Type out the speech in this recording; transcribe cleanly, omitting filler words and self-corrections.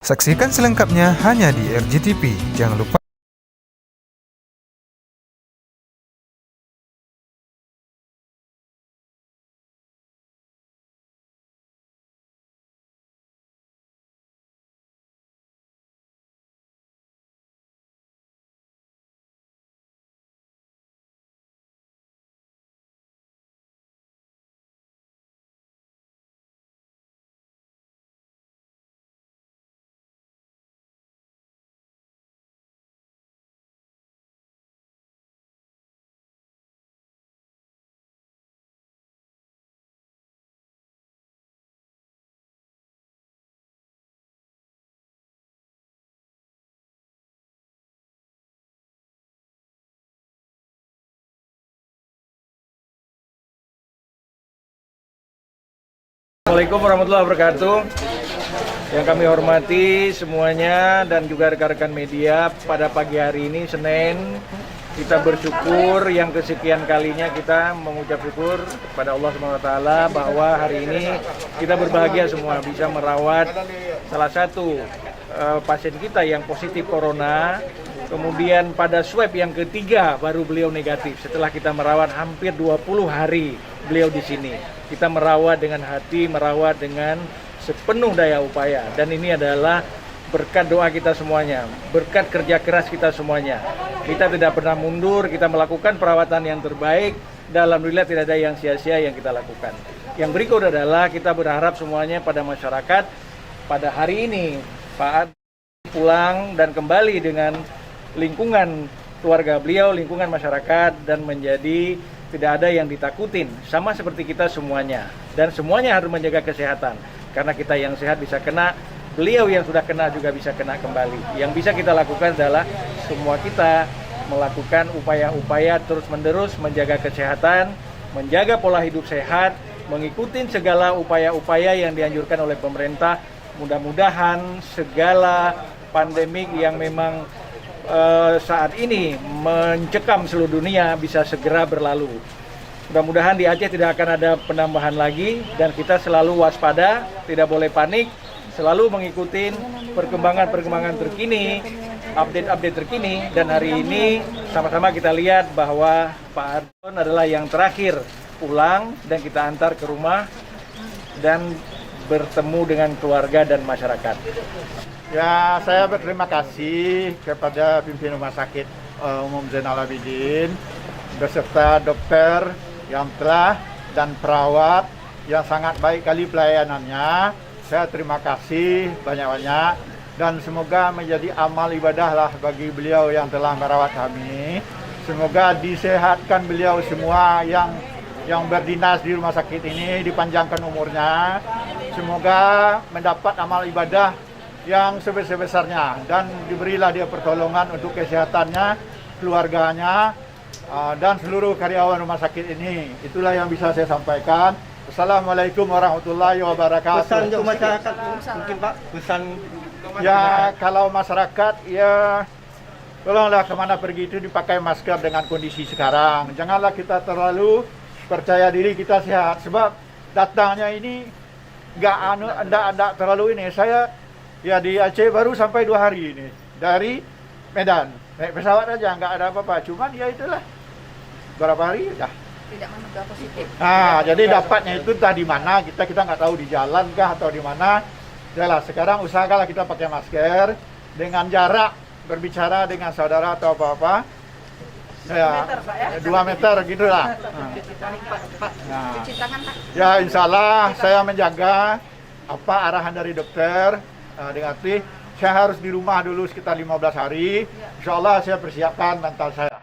Saksikan selengkapnya hanya di RJTV. Jangan lupa Assalamualaikum warahmatullahi wabarakatuh. Yang kami hormati semuanya dan juga rekan-rekan media, pada pagi hari ini Senin, kita bersyukur yang kesekian kalinya kita mengucap syukur kepada Allah SWT bahwa hari ini kita berbahagia semua bisa merawat salah satu pasien kita yang positif corona. Kemudian pada swab yang ketiga baru beliau negatif setelah kita merawat hampir 20 hari beliau di sini. Kita merawat dengan hati, merawat dengan sepenuh daya upaya, dan ini adalah berkat doa kita semuanya, berkat kerja keras kita semuanya. Kita tidak pernah mundur, kita melakukan perawatan yang terbaik, dan alhamdulillah tidak ada yang sia-sia yang kita lakukan. Yang berikut adalah kita berharap semuanya pada masyarakat pada hari ini Pak Ad pulang dan kembali dengan lingkungan keluarga beliau, lingkungan masyarakat, dan menjadi tidak ada yang ditakutin, sama seperti kita semuanya. Dan semuanya harus menjaga kesehatan, karena kita yang sehat bisa kena, beliau yang sudah kena juga bisa kena kembali. Yang bisa kita lakukan adalah semua kita melakukan upaya-upaya terus-menerus menjaga kesehatan, menjaga pola hidup sehat, mengikuti segala upaya-upaya yang dianjurkan oleh pemerintah. Mudah-mudahan segala pandemik yang memang saat ini mencekam seluruh dunia bisa segera berlalu. Mudah-mudahan di Aceh tidak akan ada penambahan lagi, dan kita selalu waspada, tidak boleh panik, selalu mengikuti perkembangan-perkembangan terkini, update-update terkini. Dan hari ini sama-sama kita lihat bahwa Pak Ardon adalah yang terakhir pulang dan kita antar ke rumah dan bertemu dengan keluarga dan masyarakat. Ya, saya berterima kasih kepada pimpinan Rumah Sakit Umum Zainal Abidin beserta dokter yang telah dan perawat yang sangat baik kali pelayanannya. Saya terima kasih banyak-banyak, dan semoga menjadi amal ibadah lah bagi beliau yang telah merawat kami. Semoga disehatkan beliau semua yang berdinas di rumah sakit ini, dipanjangkan umurnya. Semoga mendapat amal ibadah yang sebesar-besarnya, dan diberilah dia pertolongan untuk kesehatannya, keluarganya, dan seluruh karyawan rumah sakit ini. Itulah yang bisa saya sampaikan. Assalamualaikum warahmatullahi wabarakatuh. Pesan untuk masyarakat mungkin Pak, pesan ya, kalau masyarakat ya tolonglah kemana pergi itu dipakai masker dengan kondisi sekarang. Janganlah kita terlalu percaya diri kita sehat, sebab datangnya ini nggak terlalu ini. Saya ya di Aceh baru sampai 2 hari ini dari Medan, naik pesawat aja nggak ada apa-apa, cuman ya itulah berapa hari dah tidak menduga positif. Jadi dapatnya itu entah di mana, kita nggak tahu, di jalan kah atau di mana. Jelas sekarang usahakanlah kita pakai masker dengan jarak berbicara dengan saudara atau apa-apa ya 2 meter gitu lah. Cuci tangan, Pak. Ya, insya Allah saya menjaga apa arahan dari dokter. Dengan arti saya harus di rumah dulu sekitar 15 hari. Insya Allah saya persiapkan mental saya.